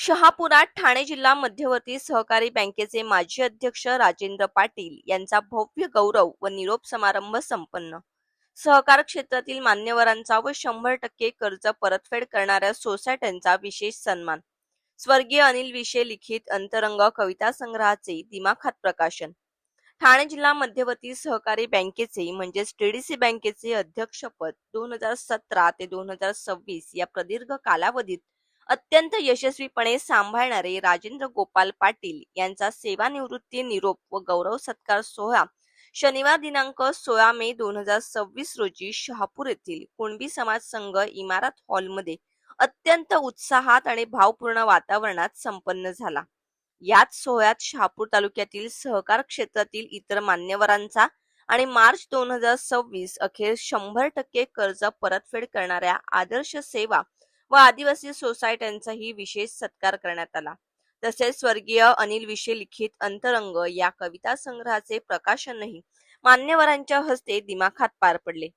शहापुरात ठाणे जिल्हा मध्यवर्ती सहकारी बँकेचे माजी अध्यक्ष राजेंद्र पाटील यांचा भव्य गौरव व निरोप समारंभ संपन्न. सहकार क्षेत्रातील मान्यवरांचा व 100% कर्ज परतफेड करणाऱ्या सोसायट्यांचा विशेष सन्मान. स्वर्गीय अनिल विशे लिखित अंतरंग कविता संग्रहाचे दिमाखात प्रकाशन. ठाणे जिल्हा मध्यवर्ती सहकारी बँकेचे म्हणजेच टीडीसी बँकेचे अध्यक्षपद 2017 ते 2026 या प्रदीर्घ कालावधीत अत्यंत यशस्वीपणे सांभाळणारे राजेंद्र गोपाल पाटील यांचा सेवानिवृत्ती निरोप व गौरव सत्कार सोहळा शनिवार दिनांक 16 मे 2026 रोजी शहापूर येथील कुणबी समाज संघ इमारत हॉलमध्ये अत्यंत उत्साहात आणि भावपूर्ण वातावरणात संपन्न झाला. याच सोहळ्यात शहापूर तालुक्यातील सहकार क्षेत्रातील इतर मान्यवरांचा आणि मार्च 2026 अखेर 100% कर्ज परतफेड करणाऱ्या आदर्श सेवा व आदिवासी सोसायट्यांचाही विशेष सत्कार करण्यात आला. तसेच स्वर्गीय अनिल विशे लिखित अंतरंग या कविता संग्रहाचे प्रकाशनही मान्यवरांच्या हस्ते दिमाखात पार पडले.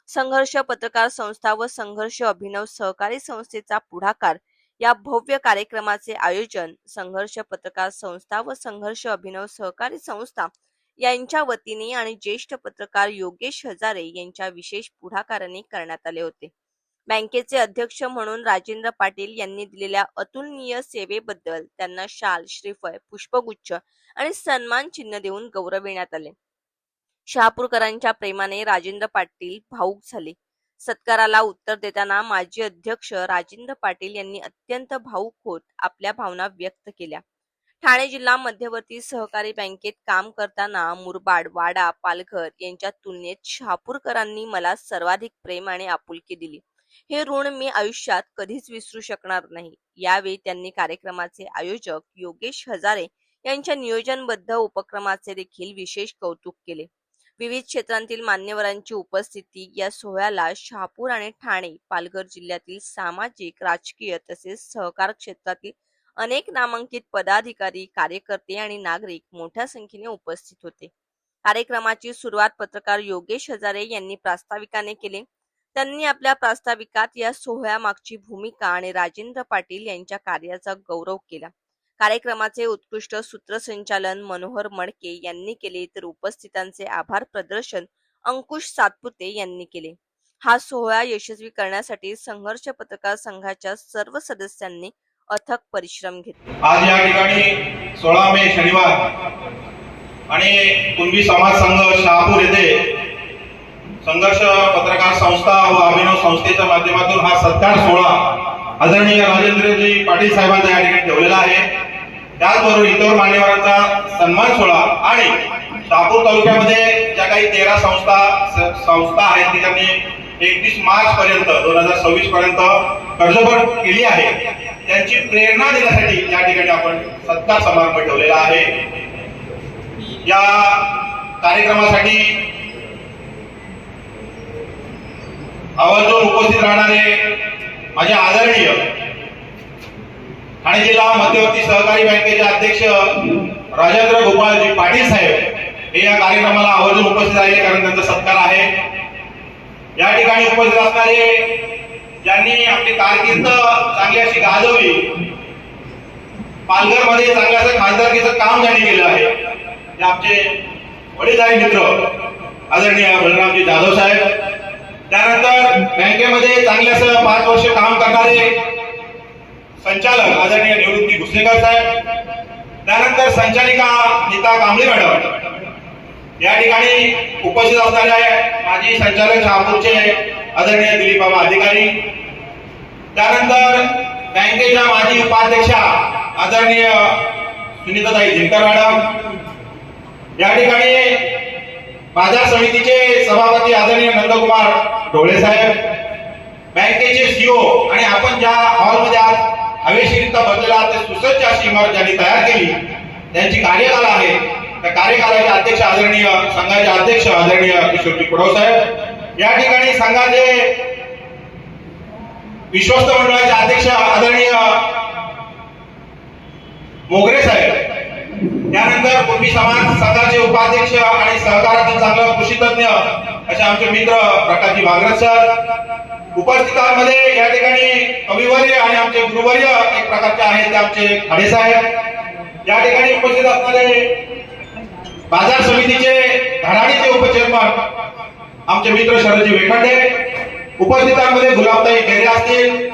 संघर्ष पत्रकार संस्था व संघर्ष अभिनव सहकारी संस्थेचा पुढाकार या भव्य कार्यक्रमाचे आयोजन संघर्ष पत्रकार संस्था व संघर्ष अभिनव सहकारी संस्था यांच्या वतीने आणि ज्येष्ठ पत्रकार योगेश हजारे यांच्या विशेष पुढाकाराने करण्यात आले होते. बँकेचे अध्यक्ष म्हणून राजेंद्र पाटील यांनी दिलेल्या अतुलनीय सेवेबद्दल त्यांना शाल, श्रीफळ, पुष्पगुच्छ आणि सन्मान चिन्ह देऊन गौरविण्यात आले. शहापूरकरांच्या प्रेमाने राजेंद्र पाटील भावुक झाले. सत्काराला उत्तर देताना माजी अध्यक्ष राजेंद्र पाटील यांनी अत्यंत भावुक होत आपल्या भावना व्यक्त केल्या. ठाणे जिल्हा मध्यवर्ती सहकारी बँकेत काम करताना मुरबाड, वाडा, पालघर यांच्या तुलनेत शहापूरकरांनी मला सर्वाधिक प्रेम आणि आपुलकी दिली. हे ऋण मी आयुष्यात कधीच विसरू शकणार नाही. यावेळी त्यांनी कार्यक्रमाचे आयोजक योगेश हजारे यांच्या नियोजनबद्ध उपक्रमाचे देखील विशेष कौतुक केले. विविध क्षेत्रांतील मान्यवरांची उपस्थिती या सोहळ्याला शहापूर आणि ठाणे, पालघर जिल्ह्यातील सामाजिक, राजकीय तसेच सहकार क्षेत्रातील अनेक नामांकित पदाधिकारी, कार्यकर्ते आणि नागरिक मोठ्या संख्येने उपस्थित होते. कार्यक्रमाची सुरुवात पत्रकार योगेश हजारे यांनी प्रास्ताविकाने केले. त्यांनी आपल्या प्रास्ताविकात या सोहळ्यामागची भूमिका आणि राजेंद्र पाटील यांच्या कार्याचा गौरव केला. कार्यक्रमाचे उत्कृष्ट सूत्रसंचालन मनोहर मडके यांनी केले तर उपस्थितांचे आभार प्रदर्शन अंकुश सातपुते यांनी केले. हा सोहळा यशस्वी करण्यासाठी संघर्ष पत्रकार संघाच्या सर्व सदस्यांनी अथक परिश्रम घेतले. आज या ठिकाणी 16 मे शनिवार आणि कुणबी समाज संघ शहापूर येथे संघर्ष पत्रकार संस्था व अभिनव संस्थेच्या माध्यमातून हा सत्कार सोहळा आदरणीय राजेंद्रजी पाटील साहेबांचा या ठिकाणी ठेवलेला आहे. त्याचबरोबर इतर मान्यवरांचा सन्मान सोहळा आणि शहापूर तालुक्यामध्ये ज्या काही 13 संस्था आहेत की त्यांनी 31 मार्च पर्यंत 2026 पर्यंत कर्जफेड केली आहे, त्यांची प्रेरणा देण्यासाठी या ठिकाणी आपण सत्कार समारंभ ठेवलेला आहे. या कार्यक्रमासाठी आवर्जून उपस्थित राहणारे माझे आदरणीय ठाणे जिल्हा मध्यवर्ती सहकारी बँकेचे अध्यक्ष राजेंद्र गोपालजी पाटील साहेब हे या कार्यक्रमाला आवर्जून उपस्थित आहे, कारण त्यांचा सत्कार आहे. या ठिकाणी उपस्थित असणारे ज्यांनी आपली कारकीर्द चांगली अशी गाजवली, पालघरमध्ये चांगलं असं खासदारकीचं काम ज्यांनी केलं आहे, ते आमचे वडीलधारी मित्र आदरणीय बलरामजी जाधव साहेब. त्यानंतर बँकेमध्ये चांगले असं 5 वर्ष काम करणारे संचालक आदरणीय निवृत्ती भुसलेकर साहेब. त्यानंतर संचालिका नीता कांबळे मॅडम. या ठिकाणी उपस्थित असणारे माजी संचालक शहापूरचे आदरणीय दिलीप बाबा अधिकारी. त्यानंतर बँकेच्या माजी उपाध्यक्षा आदरणीय सुनीताताई जिंकर मॅडम. या ठिकाणी बाजार समितीचे सभापती आदरणीय नंदकुमार ढोळे साहेब, बँकेचे सीओ आणि आपण ज्या हॉलमध्ये आज हवेशीरता बसलेला ते सुसज्ज अशी इमारत ज्यांनी तयार केली, त्यांची कार्यकाल आहे, त्या कार्यकालाचे अध्यक्ष आदरणीय संघाचे अध्यक्ष आदरणीय किशोरजी पुढव साहेब. या ठिकाणी संघाचे विश्वस्त मंडळाचे अध्यक्ष आदरणीय मोगरे साहेब. त्यानंतर कुणबी समाज संघाचे उपाध्यक्ष आणि सहकारातील चांगलं कृषी तज्ञ असे आमचे मित्र प्रकाशजी भागरत सर. उपस्थितांमध्ये या ठिकाणी कविवर्य आणि आमचे गुरुवर्य एक प्रकारचे आहेत ते आमचे खाडे साहेब। या ठिकाणी उपस्थित असणारे बाजार समितीचे धडाडीचे उपचेअरमन आमचे मित्र शरदजी वेखंडे, उपस्थितांमध्ये गुलाबताई गेरे असतील,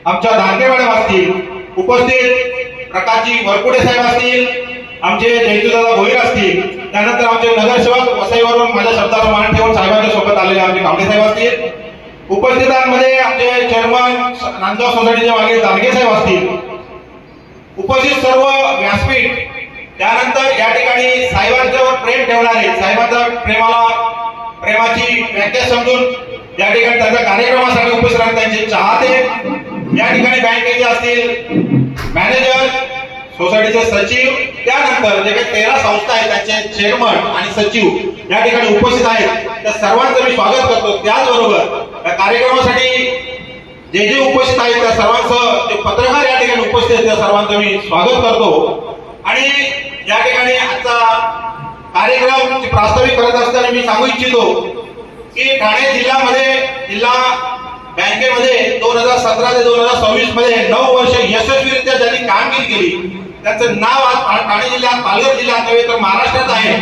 आमच्या धारके मॅडम असतील, उपस्थित प्रकाशजी वरपुडे साहेब असतील, आमचे जयतूदादा भोईर असतील, त्यानंतर आमचे नगरसेवक वसईवरून माझ्या शब्दाला मान ठेवून साहेबांच्या सोबत आलेले आमचे कांबळे साहेब असतील, उपस्थितांमध्ये आमचे चेअरमन नांदगाव सोसायटीचे मागे दानगे साहेब असतील, उपस्थित सर्व व्यासपीठ, त्यानंतर या ठिकाणी साहेबांच्यावर प्रेम ठेवणारे, साहेबांच्या प्रेमाची व्याख्या समजून या ठिकाणी त्यांच्या कार्यक्रमासाठी उपस्थित राहणारे त्यांचे चाहते, या ठिकाणी बँकेचे असतील मॅनेजर, सोसायटीचे सचिव, त्यानंतर जे काही 13 संस्था आहेत त्यांचे चेअरमन आणि सचिव या ठिकाणी उपस्थित आहेत, त्या सर्वांचं मी स्वागत करतो। त्याचबरोबर या कार्यक्रमासाठी जे जे उपस्थित आहेत त्या सर्वांचं, जे पत्रकार या ठिकाणी उपस्थित आहेत त्या सर्वांचं मी स्वागत करतो। आणि या ठिकाणी आजचा कार्यक्रम प्रास्ताविक करत असताना मी सांगू इच्छितो की ठाणे जिल्हा बँकेमध्ये 2017 ते 2026 मध्ये 9 वर्ष यशस्वीरित्या ज्यांनी कामगिरी केली त्यांचं नाव आज ठाणे जिल्ह्यात, पालघर जिल्ह्यात नव्हे तर महाराष्ट्रात आहे,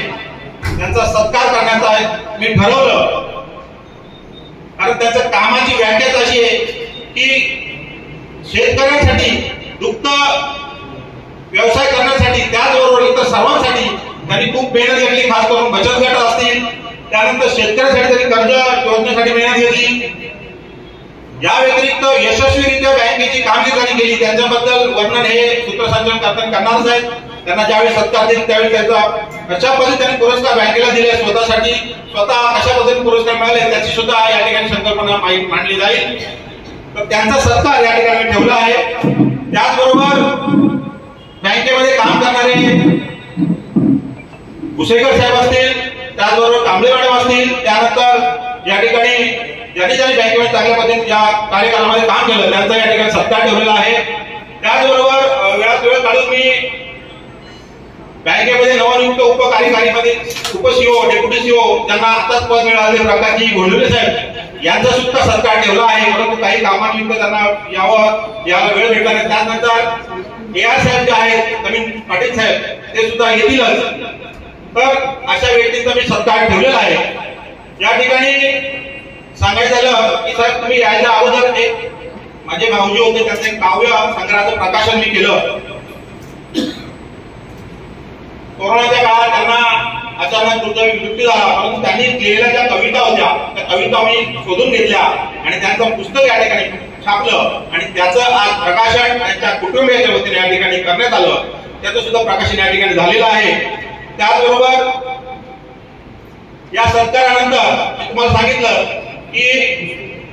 त्यांचा सत्कार करण्याचा आहे मी ठरवलं। कारण त्याच्या कामाची व्याख्याच अशी आहे की शेतकऱ्यांसाठी, दुग्ध व्यवसाय करण्यासाठी, त्याचबरोबर इतर सर्वांसाठी त्यांनी खूप मेहनत घेतली, खास करून बचत गट असतील, त्यानंतर शेतकऱ्यांसाठी त्यांनी कर्ज योजनेसाठी मेहनत घेतली। या व्यतिरिक्त यशस्वीरित्या बँकेची कामगिरी त्यांनी केली, त्यांच्याबद्दल वर्णन हे सूत्रसंचालन करताना करणारच आहेत। त्यांना ज्यावेळी सत्कार दिली त्यावेळी त्याचा कशा पद्धतीने त्यांनी पुरस्कार बँकेला दिले, स्वतः कशा पद्धतीने पुरस्कार मिळाले त्याची सुद्धा या ठिकाणी संकल्पना मांडली जाईल, तर त्यांचा सत्कार या ठिकाणी ठेवला आहे। त्याचबरोबर बँकेमध्ये काम करणारे भुसेकर साहेब असतील, त्याचबरोबर कांबळे मॅडम असतील, त्यानंतर या ठिकाणी ज्यांनी बँकेमध्ये चांगल्या पद्धतीने या कार्यकालामध्ये काम केलं त्यांचा या ठिकाणी सत्कार ठेवलेला आहे। त्याचबरोबर वेळात वेळ काढून मी बँकेमध्ये नवनियुक्त उपकार्यकारीमध्ये उपसीओ, डेप्युटी सीओ ज्यांना आताच पद मिळाले प्रकाशजी घोडले साहेब यांचा सुद्धा सत्कार ठेवला आहे, परंतु काही कामानिमित्त त्यांना याला वेळ भेटला नाही। त्यानंतर AR साहेब जे आहेत, नवीन पाटील साहेब ते सुद्धा येतीलच, तर अशा व्यक्तींचा मी सत्कार ठेवलेला आहे। या ठिकाणी सांगायचं झालं की साहेब तुम्ही यायच्या अगोदर एक माझे भाऊजी होते, त्यांचं एक काव्य संग्रहाचं प्रकाशन मी केलं। कोरोनाच्या काळात त्यांना अचानक मृत्यू झाला, परंतु त्यांनी लिहिलेल्या ज्या कविता होत्या त्या कविता मी शोधून घेतल्या आणि त्यांचं पुस्तक या ठिकाणी छापलं आणि त्याचं आज प्रकाशन त्यांच्या कुटुंबियाच्या वतीने या ठिकाणी करण्यात आलं, त्याचं सुद्धा प्रकाशन या ठिकाणी झालेलं आहे। त्याचबरोबर या सत्कारानंतर मी तुम्हाला सांगितलं की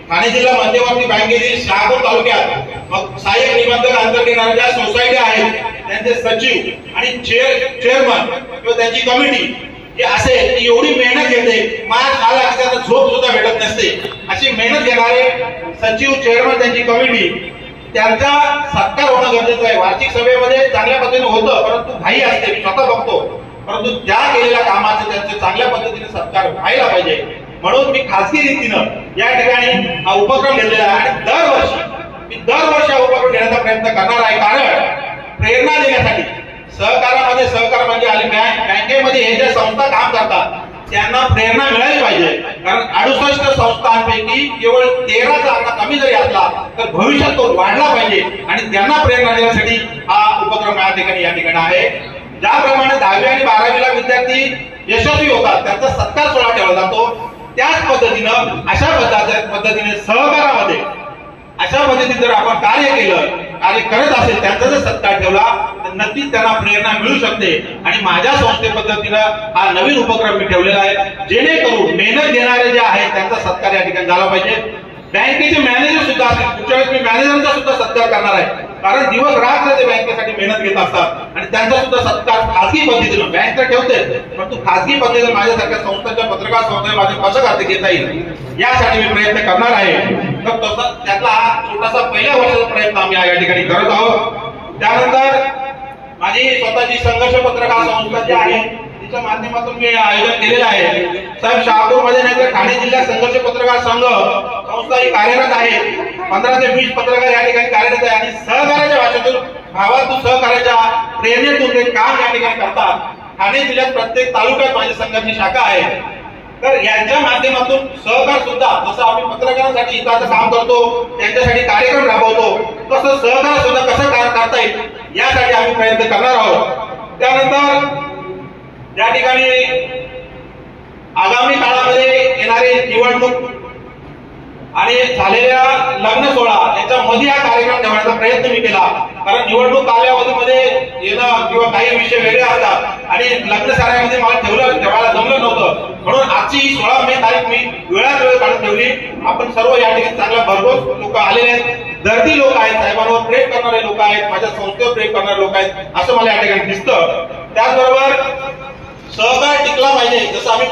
ठाणे जिल्हा मध्यवर्ती बँकेतील शहापूर तालुक्यात मग सहाय्यक निबंधक अंतर्गत येणाऱ्या ज्या सोसायटी आहेत त्यांचे सचिव आणि चेअरमन किंवा त्यांची कमिटी हे असे एवढी मेहनत घेते, मला झोप सुद्धा भेटत नसते, अशी मेहनत घेणारे सचिव, चेअरमन, त्यांची कमिटी त्यांचा सत्कार होणं गरजेचं आहे। वार्षिक सभेमध्ये चांगल्या पद्धतीने होतं, परंतु घाई असते, मी स्वतः बघतो, परंतु त्या केलेल्या कामाचे त्यांचे चांगल्या पद्धतीने सत्कार व्हायला पाहिजे, म्हणून मी खासगी रीतीनं या ठिकाणी हा उपक्रम घेतलेला आहे आणि दरवर्षी हा उपक्रम घेण्याचा प्रयत्न करणार आहे। कारण प्रेरणा देण्यासाठी सहकारामध्ये सहकार म्हणजे बँकेमध्ये हे ज्या संस्था काम करतात त्यांना प्रेरणा मिळाली पाहिजे, कारण 68 संस्थांपैकी केवळ 13चा आकडा कमी जरी असला तर भविष्यात तो वाढला पाहिजे आणि त्यांना प्रेरणा देण्यासाठी हा उपक्रम या ठिकाणी आहे। ज्याप्रमाणे 10वी आणि 12वीला विद्यार्थी यशस्वी होतात त्यांचा सत्कार सोहळा ठेवला जातो, त्याच पद्धतीनं अशा पद्धतीने सहकारामध्ये अशा पद्धतीने जर आपण कार्य करत असेल, त्यांचा जर सत्कार ठेवला तर नक्कीच त्यांना प्रेरणा मिळू शकते। आणि माझ्या संस्थे पद्धतीनं हा नवीन उपक्रम मी ठेवलेला आहे, जेणेकरून मेहनत घेणारे जे आहेत त्यांचा सत्कार या ठिकाणी झाला पाहिजे। बँकेचे मॅनेजर सुद्धा असतील, पुढच्या वेळेस मी मॅनेजरचा सुद्धा सत्कार करणार आहे, कारण दिवस रात्र ते बँकेसाठी मेहनत घेत असतात आणि त्यांचा सुद्धा सत्कार खासगी पद्धतीनं बँक तर ठेवते, परंतु खासगी पद्धतीने माझ्यासारख्या संस्थांच्या पत्रकार संस्थेमध्ये कसं करता घेता येईल यासाठी मी प्रयत्न करणार आहे। तर तसा त्यातला हा छोटासा पहिल्या वर्षाचा प्रयत्न आम्ही या ठिकाणी करत आहोत। त्यानंतर माझी स्वतःची संघर्ष पत्रकार संस्था जी आहे तिच्या माध्यमातून मी आयोजन केलेलं आहे। साहेब शहापूरमध्ये नाही तर ठाणे जिल्हा संघर्ष पत्रकार संघ संस्था ही कार्यरत आहे. 15 ते 20 पत्रकार या ठिकाणी कार्यरत आहे आणि सहकार्याच्या भाषेतून भावातून सहकार्याच्या प्रेरणेतून ते काम या ठिकाणी करतात. ठाणे जिल्ह्यात प्रत्येक तालुक्यात माझी संघटनेची शाखा आहे. तर यांच्या माध्यमातून सहकार सुद्धा जसं आम्ही पत्रकारांसाठी हिताचं काम करतो, त्यांच्यासाठी कार्यक्रम राबवतो, तसं सहकार सुद्धा कसं करता येईल यासाठी आम्ही प्रयत्न करणार आहोत. त्यानंतर या ठिकाणी आगामी काळामध्ये येणारे निवडणूक आणि झालेल्या लग्न सोहळा याच्यामध्ये हा कार्यक्रम ठेवण्याचा प्रयत्न मी केला. कारण निवडणूक कालावधीमध्ये येणं किंवा काही विषय वेगळे असतात आणि लग्न साऱ्यामध्ये मला ठेवायला जमलं नव्हतं. म्हणून आजची 16 मे तारीख मी वेळात वेळ काढून ठेवली. आपण सर्व या ठिकाणी चांगला भरघोस लोक आलेले आहेत, दर्दी लोक आहेत, साहेबांवर प्रेम करणारे लोक आहेत, माझ्या संस्थेवर प्रेम करणारे लोक आहेत, असं मला या ठिकाणी दिसतं. त्याचबरोबर सहकार टिकला पाहिजे. जसं आम्ही